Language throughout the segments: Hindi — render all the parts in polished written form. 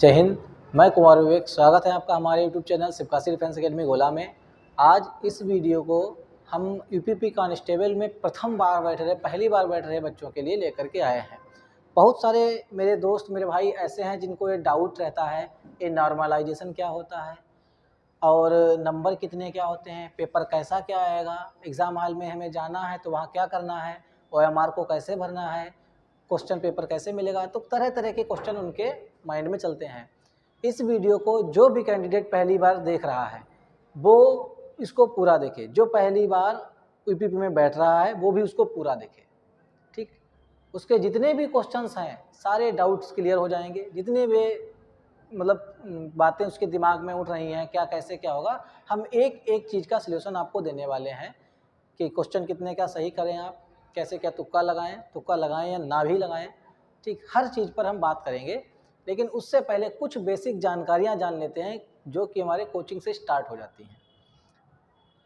जय हिंद। मैं कुमार विवेक, स्वागत है आपका हमारे YouTube channel Sivakasi defence academy गोला में। आज इस वीडियो को हम यूपीपी कांस्टेबल में पहली बार बैठ रहे बच्चों के लिए लेकर के आए हैं। बहुत सारे मेरे दोस्त, मेरे भाई ऐसे हैं जिनको ये डाउट रहता है, ये नॉर्मलाइजेशन क्या होता है और नंबर कितने क्या होते हैं, पेपर कैसा क्या आएगा, एग्ज़ाम हॉल में हमें जाना है तो वहाँ क्या करना है, OMR को कैसे भरना है, क्वेश्चन पेपर कैसे मिलेगा। तो तरह तरह के क्वेश्चन उनके माइंड में चलते हैं। इस वीडियो को जो भी कैंडिडेट पहली बार देख रहा है वो इसको पूरा देखे, जो पहली बार यूपीपी में बैठ रहा है वो भी उसको पूरा देखे। ठीक, उसके जितने भी क्वेश्चंस हैं सारे डाउट्स क्लियर हो जाएंगे। जितने भी बातें उसके दिमाग में उठ रही हैं, क्या कैसे क्या होगा, हम एक एक चीज़ का सलूशन आपको देने वाले हैं कि क्वेश्चन कितने का सही करें, आप कैसे क्या तुक्का लगाएं या ना भी लगाएं। ठीक, हर चीज़ पर हम बात करेंगे, लेकिन उससे पहले कुछ बेसिक जानकारियां जान लेते हैं जो कि हमारे कोचिंग से स्टार्ट हो जाती हैं।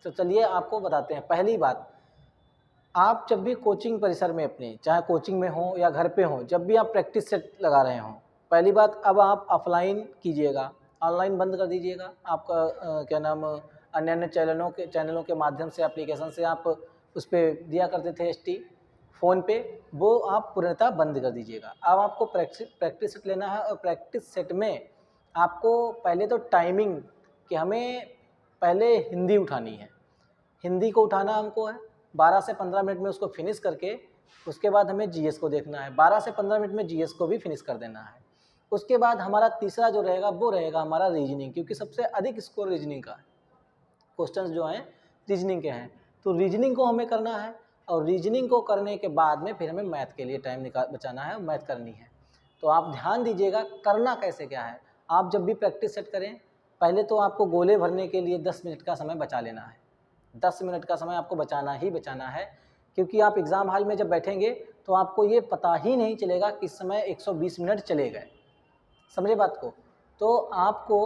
तो चलिए आपको बताते हैं। पहली बात, आप जब भी कोचिंग परिसर में अपने, चाहे कोचिंग में हो या घर पे हो, जब भी आप प्रैक्टिस सेट लगा रहे हो, पहली बात अब आप ऑफलाइन कीजिएगा, ऑनलाइन बंद कर दीजिएगा। आपका अन्य अन्य चैनलों के माध्यम से, एप्लीकेशन से आप उस पर दिया करते थे ST फ़ोन पे, वो आप पूर्णतः बंद कर दीजिएगा। अब आपको प्रैक्टिस सेट लेना है और प्रैक्टिस सेट में आपको पहले तो टाइमिंग कि हमें पहले हिंदी उठानी है, हिंदी को उठाना हमको है 12 से 15 मिनट में उसको फिनिश करके, उसके बाद हमें GS को देखना है, 12 से 15 मिनट में GS को भी फिनिश कर देना है। उसके बाद हमारा तीसरा जो रहेगा वो रहेगा हमारा रीजनिंग, क्योंकि सबसे अधिक स्कोर रीजनिंग का है, क्वेश्चंस जो हैं रीजनिंग के हैं, तो रीजनिंग को हमें करना है। और रीजनिंग को करने के बाद में फिर हमें मैथ के लिए टाइम बचाना है, मैथ करनी है। तो आप ध्यान दीजिएगा करना कैसे क्या है। आप जब भी प्रैक्टिस सेट करें, पहले तो आपको गोले भरने के लिए 10 मिनट का समय बचा लेना है। 10 मिनट का समय आपको बचाना ही बचाना है, क्योंकि आप एग्ज़ाम हॉल में जब बैठेंगे तो आपको ये पता ही नहीं चलेगा कि इस समय 120 मिनट चले गए। समझे बात को? तो आपको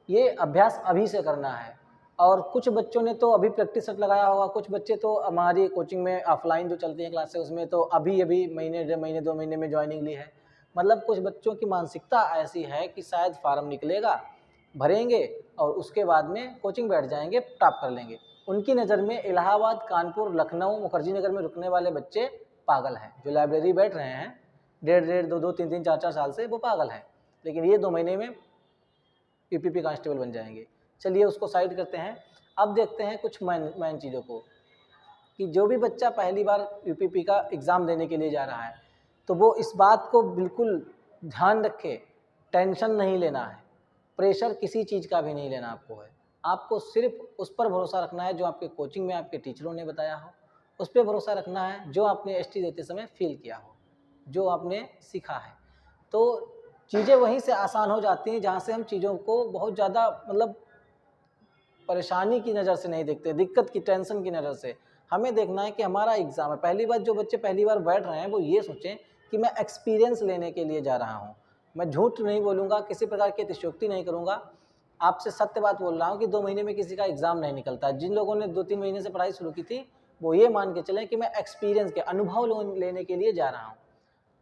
ये अभ्यास अभी से करना है। और कुछ बच्चों ने तो अभी प्रैक्टिस सेट लगाया होगा, कुछ बच्चे तो हमारी कोचिंग में ऑफलाइन जो चलती हैं क्लासेस, उसमें तो अभी महीने 1.5 महीने 2 महीने में ज्वाइनिंग ली है। मतलब कुछ बच्चों की मानसिकता ऐसी है कि शायद फार्म निकलेगा, भरेंगे और उसके बाद में कोचिंग बैठ जाएंगे, टॉप कर लेंगे। उनकी नज़र में इलाहाबाद, कानपुर, लखनऊ, मुखर्जी नगर में रुकने वाले बच्चे पागल हैं। जो लाइब्रेरी बैठ रहे हैं 1.5 2 3 4 साल से, वो पागल हैं, लेकिन ये 2 महीने में यूपीपी कांस्टेबल बन जाएंगे। चलिए उसको साइड करते हैं। अब देखते हैं कुछ मेन चीज़ों को, कि जो भी बच्चा पहली बार यूपीपी का एग्ज़ाम देने के लिए जा रहा है तो वो इस बात को बिल्कुल ध्यान रखे, टेंशन नहीं लेना है, प्रेशर किसी चीज़ का भी नहीं लेना आपको है। आपको सिर्फ उस पर भरोसा रखना है जो आपके कोचिंग में आपके टीचरों ने बताया हो, उस पर भरोसा रखना है जो आपने ST देते समय फील किया हो, जो आपने सीखा है। तो चीज़ें वहीं से आसान हो जाती हैं जहाँ से हम चीज़ों को बहुत ज़्यादा परेशानी की नज़र से नहीं देखते, दिक्कत की, टेंशन की नज़र से। हमें देखना है कि हमारा एग्ज़ाम है। पहली बार जो बच्चे पहली बार बैठ रहे हैं वो ये सोचें कि मैं एक्सपीरियंस लेने के लिए जा रहा हूँ। मैं झूठ नहीं बोलूँगा, किसी प्रकार की अतिशयोक्ति नहीं करूँगा, आपसे सत्य बात बोल रहा हूँ कि 2 महीने में किसी का एग्ज़ाम नहीं निकलता। जिन लोगों ने 2-3 महीने से पढ़ाई शुरू की थी वो ये मान के चलें कि मैं एक्सपीरियंस के, अनुभव लेने के लिए जा रहा हूँ,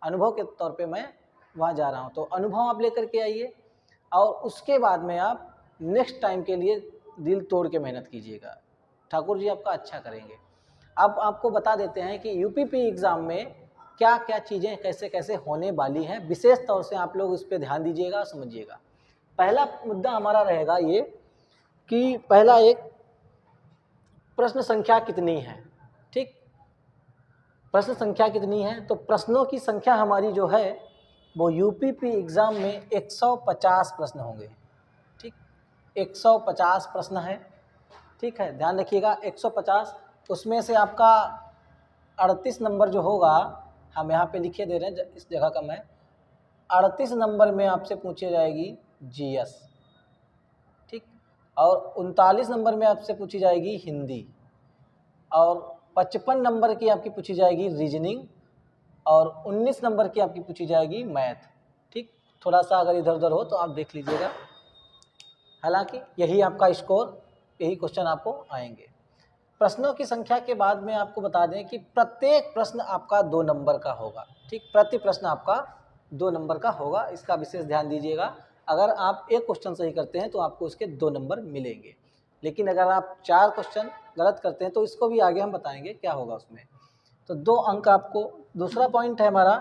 अनुभव के तौर पे मैं वहाँ जा रहा हूँ। तो अनुभव आप लेकर के आइए और उसके बाद में आप नेक्स्ट टाइम के लिए दिल तोड़ के मेहनत कीजिएगा, ठाकुर जी आपका अच्छा करेंगे। अब आपको बता देते हैं कि यूपीपी एग्ज़ाम में क्या क्या चीज़ें कैसे कैसे होने वाली हैं, विशेष तौर से आप लोग इस पर ध्यान दीजिएगा, समझिएगा। पहला मुद्दा हमारा रहेगा ये कि पहला एक, प्रश्न संख्या कितनी है। ठीक, प्रश्न संख्या कितनी है? तो प्रश्नों की संख्या हमारी जो है वो यूपीपी एग्ज़ाम में 150 प्रश्न होंगे। ठीक, 150 प्रश्न है। ठीक है, ध्यान रखिएगा 150। उसमें से आपका 38 नंबर जो होगा, हम यहाँ पे लिखे दे रहे हैं, इस जगह कम है, 38 नंबर में आपसे पूछी जाएगी GS। ठीक, और 39 नंबर में आपसे पूछी जाएगी हिंदी, और 55 नंबर की आपकी पूछी जाएगी रीजनिंग, और 19 नंबर की आपकी पूछी जाएगी मैथ। ठीक, थोड़ा सा अगर इधर उधर हो तो आप देख लीजिएगा, हालांकि यही आपका स्कोर, यही क्वेश्चन आपको आएंगे। प्रश्नों की संख्या के बाद में आपको बता दें कि प्रत्येक प्रश्न आपका 2 नंबर का होगा। ठीक, प्रति प्रश्न आपका 2 नंबर का होगा, इसका विशेष ध्यान दीजिएगा। अगर आप एक क्वेश्चन सही करते हैं तो आपको उसके 2 नंबर मिलेंगे, लेकिन अगर आप 4 क्वेश्चन गलत करते हैं तो इसको भी आगे हम बताएंगे क्या होगा उसमें। तो 2 अंक आपको, दूसरा पॉइंट है हमारा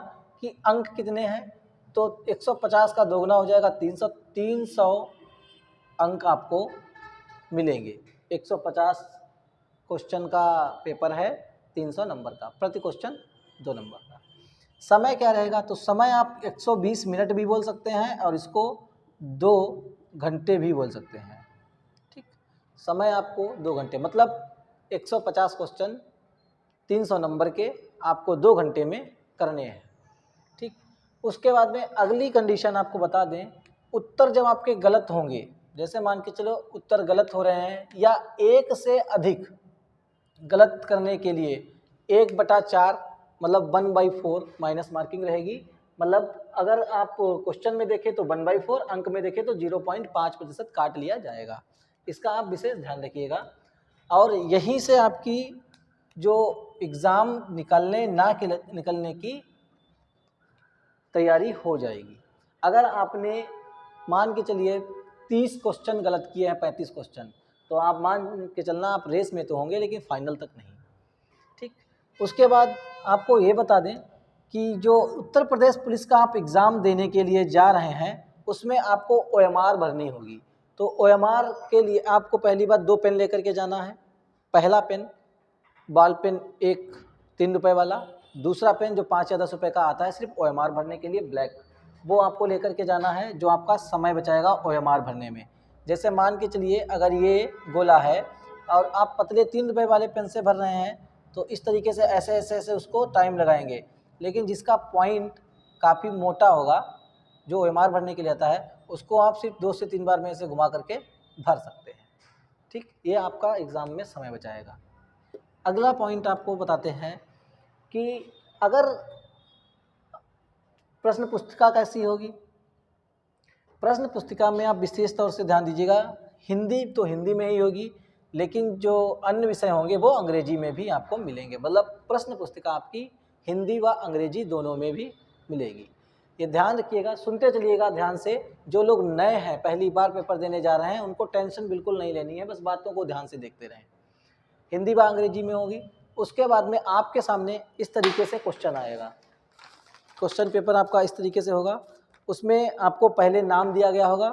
कि अंक कितने हैं, तो 150 का दोगुना हो जाएगा 300, 300 अंक आपको मिलेंगे। 150 क्वेश्चन का पेपर है, 300 नंबर का, प्रति क्वेश्चन 2 नंबर का। समय क्या रहेगा, तो समय आप 120 मिनट भी बोल सकते हैं और इसको 2 घंटे भी बोल सकते हैं। ठीक, समय आपको 2 घंटे, मतलब 150 क्वेश्चन 300 नंबर के आपको 2 घंटे में करने हैं। ठीक, उसके बाद में अगली कंडीशन आपको बता दें, उत्तर जब आपके गलत होंगे, जैसे मान के चलो उत्तर गलत हो रहे हैं या एक से अधिक गलत करने के लिए 1/4 मतलब 1/4 माइनस मार्किंग रहेगी। मतलब अगर आप क्वेश्चन में देखें तो 1/4, अंक में देखें तो 0.5% काट लिया जाएगा। इसका आप विशेष ध्यान रखिएगा। और यहीं से आपकी जो एग्ज़ाम निकलने की तैयारी हो जाएगी। अगर आपने मान के चलिए 30 क्वेश्चन गलत किए हैं, 35 क्वेश्चन, तो आप मान के चलना आप रेस में तो होंगे लेकिन फाइनल तक नहीं। ठीक, उसके बाद आपको ये बता दें कि जो उत्तर प्रदेश पुलिस का आप एग्ज़ाम देने के लिए जा रहे हैं उसमें आपको OMR भरनी होगी। तो OMR के लिए आपको पहली बात 2 पेन लेकर के जाना है। पहला पेन बॉल पेन एक 3 रुपये वाला, दूसरा पेन जो 5 या 10 रुपये का आता है सिर्फ OMR भरने के लिए, ब्लैक, वो आपको लेकर के जाना है, जो आपका समय बचाएगा OMR भरने में। जैसे मान के चलिए अगर ये गोला है और आप पतले 3 रुपये वाले पेन से भर रहे हैं तो इस तरीके से ऐसे ऐसे ऐसे उसको टाइम लगाएंगे, लेकिन जिसका पॉइंट काफ़ी मोटा होगा जो OMR भरने के लिए आता है उसको आप सिर्फ 2 से 3 बार में ऐसे घुमा करके भर सकते हैं। ठीक, ये आपका एग्ज़ाम में समय बचाएगा। अगला पॉइंट आपको बताते हैं कि अगर प्रश्न पुस्तिका कैसी होगी। प्रश्न पुस्तिका में आप विशेष तौर से ध्यान दीजिएगा, हिंदी तो हिंदी में ही होगी, लेकिन जो अन्य विषय होंगे वो अंग्रेजी में भी आपको मिलेंगे। मतलब प्रश्न पुस्तिका आपकी हिंदी व अंग्रेजी दोनों में भी मिलेगी। ये ध्यान रखिएगा, सुनते चलिएगा ध्यान से। जो लोग नए हैं, पहली बार पेपर देने जा रहे हैं, उनको टेंशन बिल्कुल नहीं लेनी है, बस बातों को ध्यान से देखते रहें। हिंदी व अंग्रेजी में होगी। उसके बाद में आपके सामने इस तरीके से क्वेश्चन आएगा। क्वेश्चन पेपर आपका इस तरीके से होगा। उसमें आपको पहले नाम दिया गया होगा,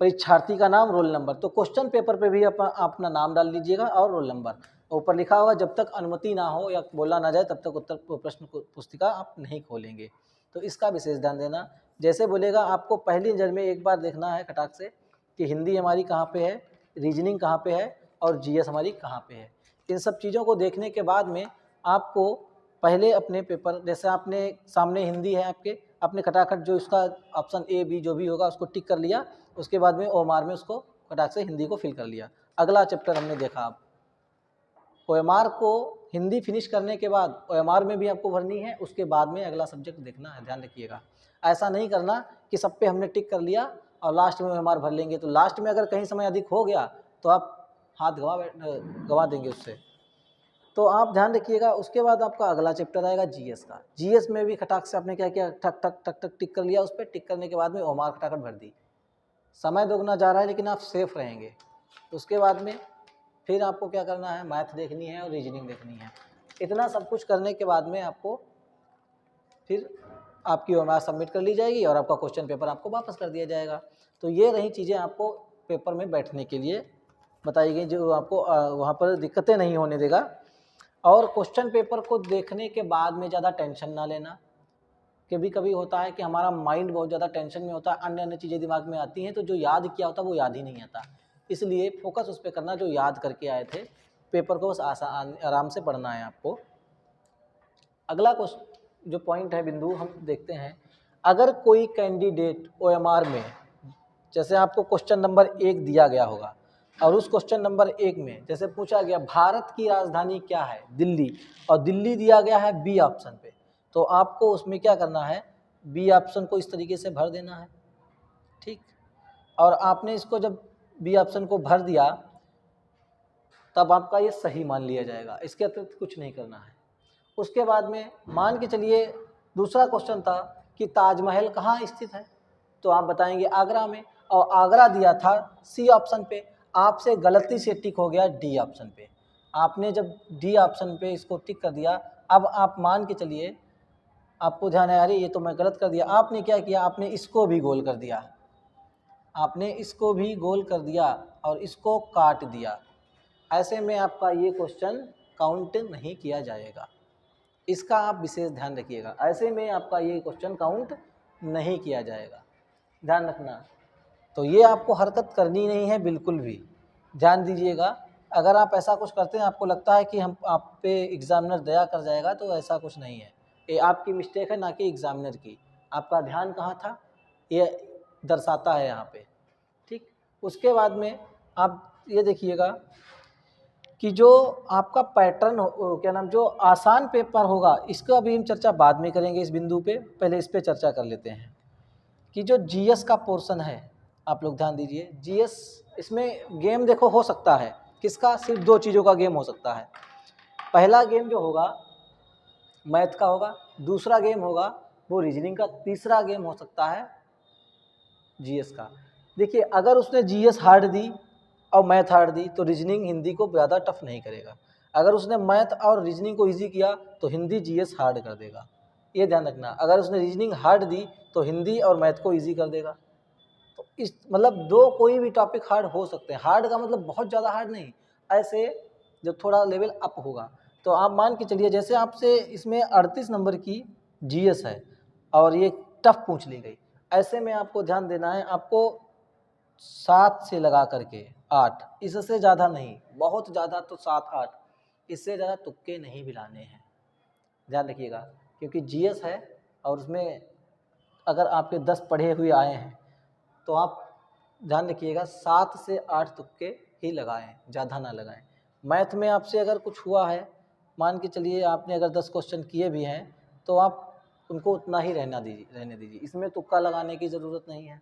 परीक्षार्थी का नाम, रोल नंबर। तो क्वेश्चन पेपर पे भी अपना नाम डाल लीजिएगा और रोल नंबर। ऊपर लिखा होगा जब तक अनुमति ना हो या बोला ना जाए तब तक उत्तर प्रश्न पुस्तिका आप नहीं खोलेंगे। तो इसका विशेष ध्यान देना। जैसे बोलेगा आपको पहली नज़र में एक बार देखना है खटाक से कि हिंदी हमारी कहाँ पे है, रीजनिंग कहाँ पे है और जीएस हमारी कहाँ पे है। इन सब चीज़ों को देखने के बाद में आपको पहले अपने पेपर, जैसे आपने सामने हिंदी है आपके, आपने खटाखट जो इसका ऑप्शन A B जो भी होगा उसको टिक कर लिया। उसके बाद में OMR में उसको खटाक से हिंदी को फिल कर लिया। अगला चैप्टर हमने देखा। आप OMR को हिंदी फिनिश करने के बाद OMR में भी आपको भरनी है, उसके बाद में अगला सब्जेक्ट देखना है। ध्यान रखिएगा, ऐसा नहीं करना कि सब पे हमने टिक कर लिया और लास्ट में OMR भर लेंगे। तो लास्ट में अगर कहीं समय अधिक हो गया तो आप हाथ गवा देंगे उससे। तो आप ध्यान रखिएगा। उसके बाद आपका अगला चैप्टर आएगा जीएस का। जीएस में भी खटाक से आपने क्या किया, ठक ठक ठक ठक टिक कर लिया उस पर। टिक करने के बाद में OMR खटाखट भर दी। समय दोगुना जा रहा है लेकिन आप सेफ रहेंगे। उसके बाद में फिर आपको क्या करना है, मैथ देखनी है और रीजनिंग देखनी है। इतना सब कुछ करने के बाद में आपको फिर आपकी OMR सबमिट कर ली जाएगी और आपका क्वेश्चन पेपर आपको वापस कर दिया जाएगा। तो ये रही चीज़ें आपको पेपर में बैठने के लिए बताई गई, जो आपको वहाँ पर दिक्कतें नहीं होने देगा। और क्वेश्चन पेपर को देखने के बाद में ज़्यादा टेंशन ना लेना। कभी कभी होता है कि हमारा माइंड बहुत ज़्यादा टेंशन में होता है, अन्य अन्य चीज़ें दिमाग में आती हैं, तो जो याद किया होता है वो याद ही नहीं आता। इसलिए फोकस उस पर करना जो याद करके आए थे। पेपर को बस आराम से पढ़ना है आपको। अगला जो पॉइंट है, बिंदु हम देखते हैं। अगर कोई कैंडिडेट OMR में, जैसे आपको क्वेश्चन नंबर 1 दिया गया होगा और उस क्वेश्चन नंबर 1 में जैसे पूछा गया भारत की राजधानी क्या है, दिल्ली, और दिल्ली दिया गया है B ऑप्शन पे, तो आपको उसमें क्या करना है, B ऑप्शन को इस तरीके से भर देना है। ठीक, और आपने इसको जब B ऑप्शन को भर दिया तब आपका ये सही मान लिया जाएगा। इसके अतिरिक्त कुछ नहीं करना है। उसके बाद में मान के चलिए दूसरा क्वेश्चन था कि ताजमहल कहाँ स्थित है। तो आप बताएंगे आगरा में, और आगरा दिया था सी ऑप्शन पे, आपसे गलती से टिक हो गया डी ऑप्शन पे। आपने जब डी ऑप्शन पे इसको टिक कर दिया, अब आप मान के चलिए आपको ध्यान है अरे ये तो मैं गलत कर दिया, आपने क्या किया, आपने इसको भी गोल कर दिया, आपने इसको भी गोल कर दिया और इसको काट दिया। ऐसे में आपका ये क्वेश्चन काउंट नहीं किया जाएगा, इसका आप विशेष ध्यान रखिएगा। ऐसे में आपका ये क्वेश्चन काउंट नहीं किया जाएगा, ध्यान रखना। तो ये आपको हरकत करनी नहीं है बिल्कुल भी, ध्यान दीजिएगा। अगर आप ऐसा कुछ करते हैं, आपको लगता है कि हम आप पे एग्जामिनर दया कर जाएगा, तो ऐसा कुछ नहीं है। ये आपकी मिस्टेक है, ना कि एग्जामिनर की। आपका ध्यान कहाँ था ये दर्शाता है यहाँ पे, ठीक। उसके बाद में आप ये देखिएगा कि जो आपका पैटर्न क्या नाम, जो आसान पेपर होगा, इसका अभी हम चर्चा बाद में करेंगे इस बिंदु पे, पहले इस पे चर्चा कर लेते हैं कि जो जीएस का पोर्शन है, आप लोग ध्यान दीजिए। जीएस इसमें गेम देखो हो सकता है किसका, सिर्फ दो चीज़ों का गेम हो सकता है। पहला गेम जो होगा मैथ का होगा, दूसरा गेम होगा वो रीजनिंग का, तीसरा गेम हो सकता है जीएस का। देखिए अगर उसने जीएस हार्ड दी और मैथ हार्ड दी तो रीजनिंग हिंदी को ज़्यादा टफ नहीं करेगा। अगर उसने मैथ और रीजनिंग को इजी किया तो हिंदी जीएस हार्ड कर देगा, ये ध्यान रखना। अगर उसने रीजनिंग हार्ड दी तो हिंदी और मैथ को इजी कर देगा। तो इस मतलब दो कोई भी टॉपिक हार्ड हो सकते हैं। हार्ड का मतलब बहुत ज़्यादा हार्ड नहीं, ऐसे जब थोड़ा लेवल अप होगा। तो आप मान के चलिए जैसे आपसे इसमें 38 नंबर की जीएस है और ये टफ पूछ ली गई, ऐसे में आपको ध्यान देना है, आपको 7 से लगा करके 8, इससे ज़्यादा नहीं, बहुत ज़्यादा तो 7-8, इससे ज़्यादा तुक्के नहीं भिड़ाने हैं, ध्यान रखिएगा। क्योंकि जीएस है और उसमें अगर आपके 10 पढ़े हुए आए हैं तो आप ध्यान रखिएगा 7 से 8 तुक्के ही लगाएं, ज़्यादा ना लगाएं। मैथ में आपसे अगर कुछ हुआ है, मान के चलिए आपने अगर 10 क्वेश्चन किए भी हैं तो आप उनको उतना ही रहने दीजिए, इसमें तुक्का लगाने की ज़रूरत नहीं है।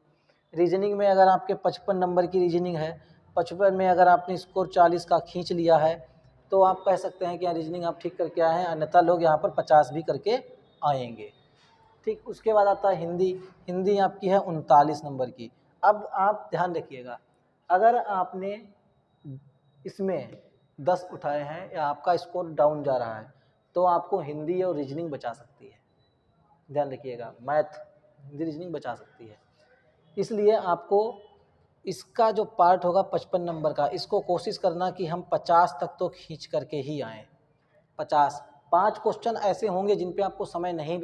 रीजनिंग में अगर आपके 55 नंबर की रीजनिंग है, 55 में अगर आपने स्कोर 40 का खींच लिया है तो आप कह सकते हैं कि यहाँ रीजनिंग आप ठीक करके आए हैं, अन्यथा लोग यहाँ पर 50 भी करके आएंगे, ठीक। उसके बाद आता है हिंदी। हिंदी आपकी है 39 नंबर की। अब आप ध्यान रखिएगा, अगर आपने इसमें 10 उठाए हैं या आपका स्कोर डाउन जा रहा है तो आपको हिंदी और रीजनिंग बचा सकती है, ध्यान रखिएगा। मैथ, हिंदी, रीजनिंग बचा सकती है। इसलिए आपको इसका जो पार्ट होगा 55 नंबर का, इसको कोशिश करना कि हम 50 तक तो खींच करके ही आएँ। 50, 5 क्वेश्चन ऐसे होंगे जिन पे आपको समय नहीं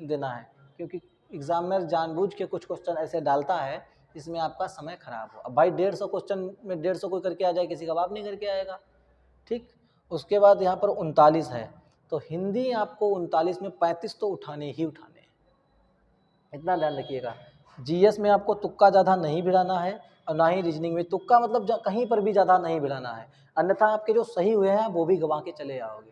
देना है, क्योंकि एग्जामिनर जानबूझ के कुछ क्वेश्चन ऐसे डालता है जिसमें आपका समय खराब हो। अब भाई 150 क्वेश्चन में 150 कोई करके आ जाए, किसी का बाप नहीं करके आएगा, ठीक। उसके बाद यहाँ पर 39 है, तो हिंदी आपको 39 में 35 तो उठाने ही उठाने हैं, इतना ध्यान रखिएगा। जीएस में आपको तुक्का ज़्यादा नहीं भिड़ाना है और ना ही रीजनिंग में तुक्का, मतलब कहीं पर भी ज़्यादा नहीं भिड़ाना है, अन्यथा आपके जो सही हुए हैं वो भी गंवा के चले आओगे,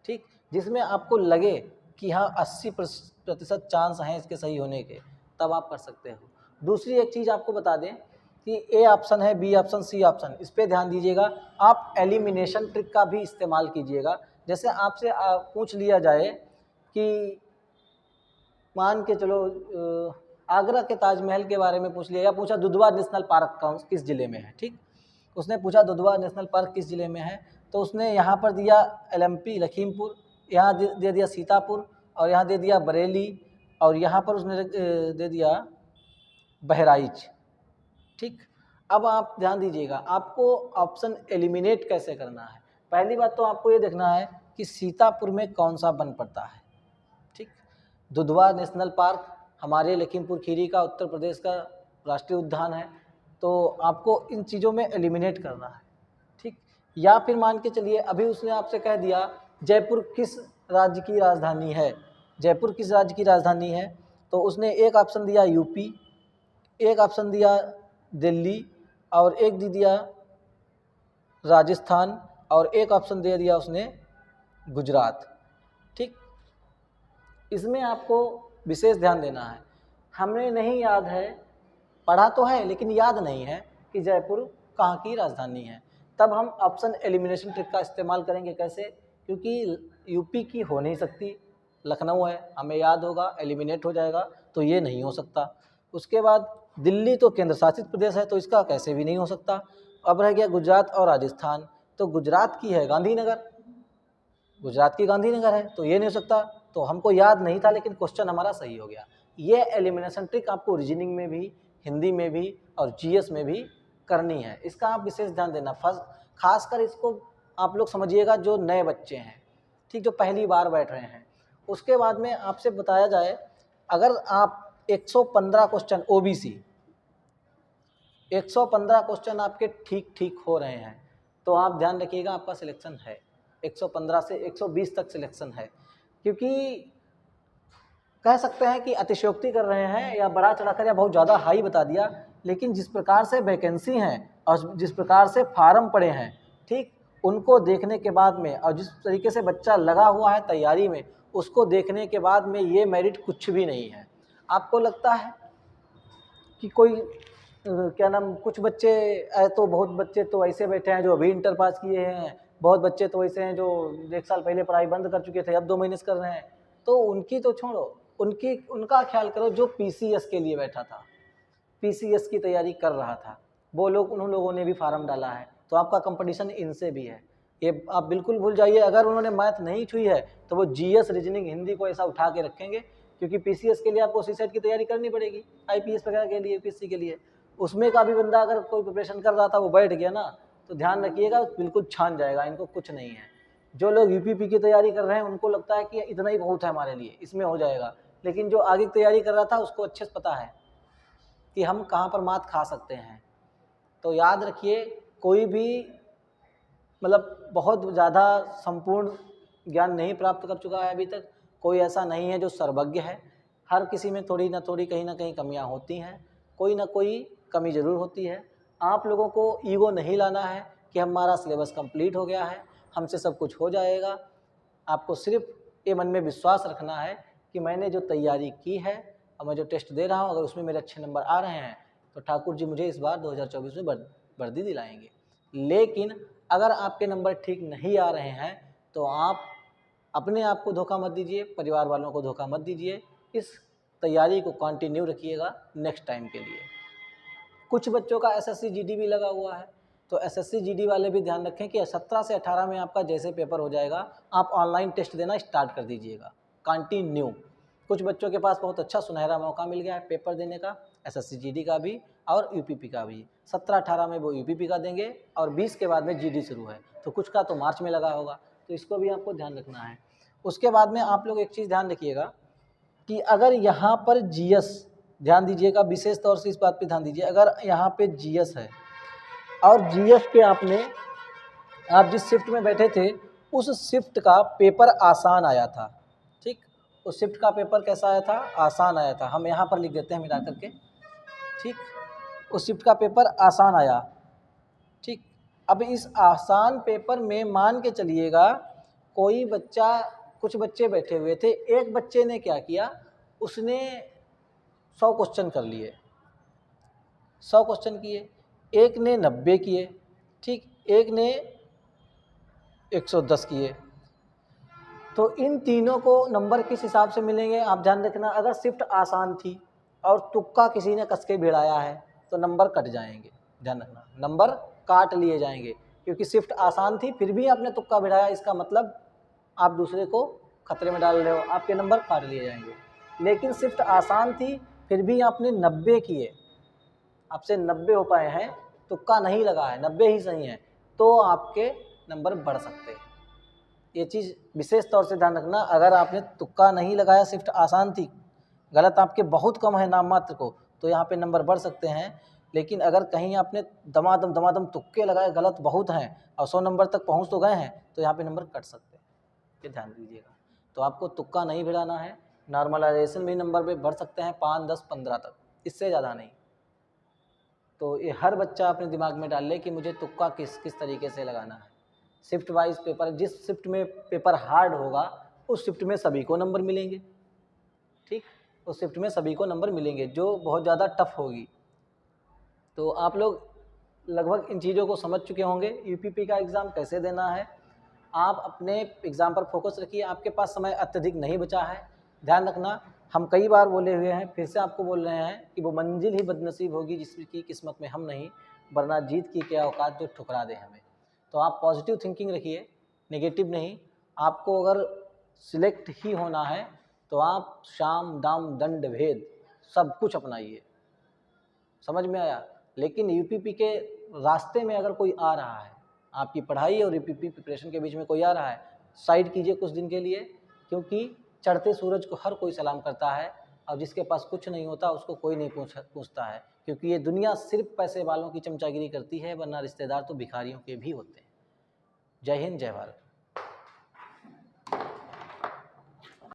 ठीक। जिसमें आपको लगे कि हाँ 80% चांस हैं इसके सही होने के, तब आप कर सकते हो। दूसरी एक चीज़ आपको बता दें कि ए ऑप्शन है, बी ऑप्शन, सी ऑप्शन, इस पर ध्यान दीजिएगा। आप एलिमिनेशन ट्रिक का भी इस्तेमाल कीजिएगा। जैसे आपसे पूछ लिया जाए कि मान के चलो आगरा के ताजमहल के बारे में पूछ लिया, या पूछा दुधवा नेशनल पार्क किस ज़िले में है, ठीक। उसने पूछा दुधवा नेशनल पार्क किस ज़िले में है, तो उसने यहाँ पर दिया एलएमपी लखीमपुर, यहाँ दे दिया सीतापुर, और यहाँ दे दिया बरेली, और यहाँ पर उसने दे दिया बहराइच, ठीक। अब आप ध्यान दीजिएगा, आपको ऑप्शन एलिमिनेट कैसे करना है। पहली बात तो आपको ये देखना है कि सीतापुर में कौन सा वन पड़ता है, ठीक। दुधवा नेशनल पार्क हमारे लखीमपुर खीरी का, उत्तर प्रदेश का राष्ट्रीय उद्यान है, तो आपको इन चीज़ों में एलिमिनेट करना है, ठीक। या फिर मान के चलिए अभी उसने आपसे कह दिया जयपुर किस राज्य की राजधानी है, जयपुर किस राज्य की राजधानी है, तो उसने एक ऑप्शन दिया यूपी, एक ऑप्शन दिया दिल्ली, और एक दे दिया राजस्थान, और एक ऑप्शन दे दिया उसने गुजरात, ठीक। इसमें आपको विशेष ध्यान देना है। हमें नहीं याद है, पढ़ा तो है लेकिन याद नहीं है कि जयपुर कहाँ की राजधानी है, तब हम ऑप्शन एलिमिनेशन ट्रिक का इस्तेमाल करेंगे। कैसे? क्योंकि यूपी की हो नहीं सकती, लखनऊ है, हमें याद होगा, एलिमिनेट हो जाएगा, तो ये नहीं हो सकता। उसके बाद दिल्ली तो केंद्र शासित प्रदेश है, तो इसका कैसे भी नहीं हो सकता। अब रह गया गुजरात और राजस्थान, तो गुजरात की है गांधीनगर, गुजरात की गांधीनगर है, तो ये नहीं हो सकता। तो हमको याद नहीं था, लेकिन क्वेश्चन हमारा सही हो गया। ये एलिमिनेशन ट्रिक आपको रीजनिंग में भी, हिंदी में भी और जीएस में भी करनी है, इसका आप विशेष ध्यान देना। खासकर इसको आप लोग समझिएगा जो नए बच्चे हैं, ठीक, जो पहली बार बैठ रहे हैं। उसके बाद में आपसे बताया जाए, अगर आप 115 क्वेश्चन ओबीसी 115 क्वेश्चन आपके ठीक ठीक हो रहे हैं, तो आप ध्यान रखिएगा आपका सिलेक्शन है। 115 से 120 तक सिलेक्शन है, क्योंकि कह सकते हैं कि अतिशयोक्ति कर रहे हैं या बड़ा चढ़ाकर या बहुत ज़्यादा हाई बता दिया, लेकिन जिस प्रकार से वैकेंसी हैं और जिस प्रकार से फार्म पड़े हैं, ठीक, उनको देखने के बाद में और जिस तरीके से बच्चा लगा हुआ है तैयारी में, उसको देखने के बाद में ये मेरिट कुछ भी नहीं है। आपको लगता है कि कोई क्या नाम, कुछ बच्चे तो बहुत बच्चे तो ऐसे बैठे हैं जो अभी इंटर पास किए हैं, बहुत बच्चे तो ऐसे हैं जो 1 साल पहले पढ़ाई बंद कर चुके थे, अब 2 महीने से कर रहे हैं। तो उनकी तो छोड़ो, उनका ख्याल करो जो पीसीएस के लिए बैठा था, पीसीएस की तैयारी कर रहा था, वो लोग, उन लोगों ने भी फार्म डाला है, तो आपका कंपटीशन इनसे भी है। ये आप बिल्कुल भूल जाइए। अगर उन्होंने मैथ नहीं छुई है तो वो जीएस, रीजनिंग, हिंदी को ऐसा उठा के रखेंगे, क्योंकि पीसीएस के लिए आपको सीसेट की तैयारी करनी पड़ेगी, आईपीएस वगैरह के लिए, यूपीएससी के लिए। उसमें का भी बंदा अगर कोई प्रिपरेशन कर रहा था वो बैठ गया ना, तो ध्यान रखिएगा बिल्कुल छान जाएगा, इनको कुछ नहीं है। जो लोग यूपीपी की तैयारी कर रहे हैं उनको लगता है कि इतना ही बहुत है हमारे लिए, इसमें हो जाएगा, लेकिन जो आगे की तैयारी कर रहा था उसको अच्छे से पता है कि हम कहाँ पर मात खा सकते हैं। तो याद रखिए, कोई भी मतलब बहुत ज़्यादा संपूर्ण ज्ञान नहीं प्राप्त कर चुका है अभी तक, कोई ऐसा नहीं है जो सर्वज्ञ है। हर किसी में थोड़ी ना थोड़ी, कहीं ना कहीं कमियां होती हैं, कोई ना कोई कमी ज़रूर होती है। आप लोगों को ईगो नहीं लाना है कि हमारा सिलेबस कंप्लीट हो गया है, हमसे सब कुछ हो जाएगा। आपको सिर्फ ये मन में विश्वास रखना है कि मैंने जो तैयारी की है और मैं जो टेस्ट दे रहा हूँ, अगर उसमें मेरे अच्छे नंबर आ रहे हैं तो ठाकुर जी मुझे इस बार 2024 में वर्दी दिलाएंगे। लेकिन अगर आपके नंबर ठीक नहीं आ रहे हैं तो आप अपने आप को धोखा मत दीजिए, परिवार वालों को धोखा मत दीजिए। इस तैयारी को कंटिन्यू रखिएगा नेक्स्ट टाइम के लिए। कुछ बच्चों का एसएससी जीडी भी लगा हुआ है, तो एसएससी जीडी वाले भी ध्यान रखें कि 17 से 18 में आपका जैसे पेपर हो जाएगा, आप ऑनलाइन टेस्ट देना स्टार्ट कर दीजिएगा कंटिन्यू। कुछ बच्चों के पास बहुत अच्छा सुनहरा मौका मिल गया है पेपर देने का, एसएससी जीडी का भी और यूपीपी का भी। 17-18 में वो यूपीपी का देंगे और 20 के बाद में जीडी शुरू है, तो कुछ का तो मार्च में लगा होगा, तो इसको भी आपको ध्यान रखना है। उसके बाद में आप लोग एक चीज़ ध्यान रखिएगा कि अगर यहाँ पर जीएस, ध्यान दीजिएगा, विशेष तौर से इस बात पे ध्यान दीजिए, अगर यहाँ पे जीएस है और जीएस के आप जिस शिफ्ट में बैठे थे उस शिफ्ट का पेपर आसान आया था, ठीक, उस शिफ्ट का पेपर कैसा आया था, आसान आया था। हम यहाँ पर लिख देते हैं मिला करके, ठीक, उस शिफ्ट का पेपर आसान आया, ठीक। अब इस आसान पेपर में मान के चलिएगा कोई बच्चा, कुछ बच्चे बैठे हुए थे, एक बच्चे ने क्या किया, उसने 100 क्वेश्चन कर लिए, 100 क्वेश्चन किए, एक ने 90 किए, ठीक, एक ने 110 किए। तो इन तीनों को नंबर किस हिसाब से मिलेंगे आप ध्यान रखना। अगर शिफ्ट आसान थी और तुक्का किसी ने कस के भिड़ाया है तो नंबर कट जाएंगे, ध्यान रखना, नंबर काट लिए जाएंगे, क्योंकि शिफ्ट आसान थी फिर भी आपने तुक्का भिड़ाया, इसका मतलब आप दूसरे को खतरे में डाल रहे हो, आपके नंबर काट लिए जाएंगे। लेकिन शिफ्ट आसान थी फिर भी आपने 90 किए, आपसे 90 हो पाए हैं, तुक्का नहीं लगा है, 90 ही सही है, तो आपके नंबर बढ़ सकते हैं। ये चीज़ विशेष तौर से ध्यान रखना। अगर आपने तुक्का नहीं लगाया, शिफ्ट आसान थी, गलत आपके बहुत कम है नाम मात्र को, तो यहाँ पे नंबर बढ़ सकते हैं। लेकिन अगर कहीं आपने दमादम तुक्के लगाए, गलत बहुत हैं और 100 नंबर तक पहुँच तो गए हैं, तो यहाँ पे नंबर कट सकते हैं, ये ध्यान दीजिएगा। तो आपको तुक्का नहीं भिड़ाना है, नॉर्मलाइजेशन में नंबर पे बढ़ सकते हैं 5, 10, 15 तक, इससे ज़्यादा नहीं। तो ये हर बच्चा अपने दिमाग में डाल ले कि मुझे तुक्का किस तरीके से लगाना है। शिफ्ट वाइज पेपर, जिस शिफ्ट में पेपर हार्ड होगा उस शिफ्ट में सभी को नंबर मिलेंगे, ठीक, उस शिफ्ट में सभी को नंबर मिलेंगे। जो बहुत ज़्यादा टफ होगी, तो आप लोग लगभग इन चीज़ों को समझ चुके होंगे। यूपीपी का एग्ज़ाम कैसे देना है, आप अपने एग्ज़ाम पर फोकस रखिए। आपके पास समय अत्यधिक नहीं बचा है, ध्यान रखना। हम कई बार बोले हुए हैं, फिर से आपको बोल रहे हैं कि वो मंजिल ही बदनसीब होगी जिसकी किस्मत में हम नहीं, वरना जीत की क्या औकात जो ठुकरा दे हमें। तो आप पॉजिटिव थिंकिंग रखिए, नेगेटिव नहीं। आपको अगर सिलेक्ट ही होना है तो आप साम दाम दंड भेद सब कुछ अपनाइए। समझ में आया? लेकिन यूपीपी के रास्ते में अगर कोई आ रहा है, आपकी पढ़ाई और यूपीपी प्रिपरेशन के बीच में कोई आ रहा है, साइड कीजिए कुछ दिन के लिए, क्योंकि चढ़ते सूरज को हर कोई सलाम करता है और जिसके पास कुछ नहीं होता उसको कोई नहीं पूछता है, क्योंकि ये दुनिया सिर्फ पैसे वालों की चमचागिरी करती है, वरना रिश्तेदार तो भिखारियों के भी होते हैं। जय हिंद, जय भारत।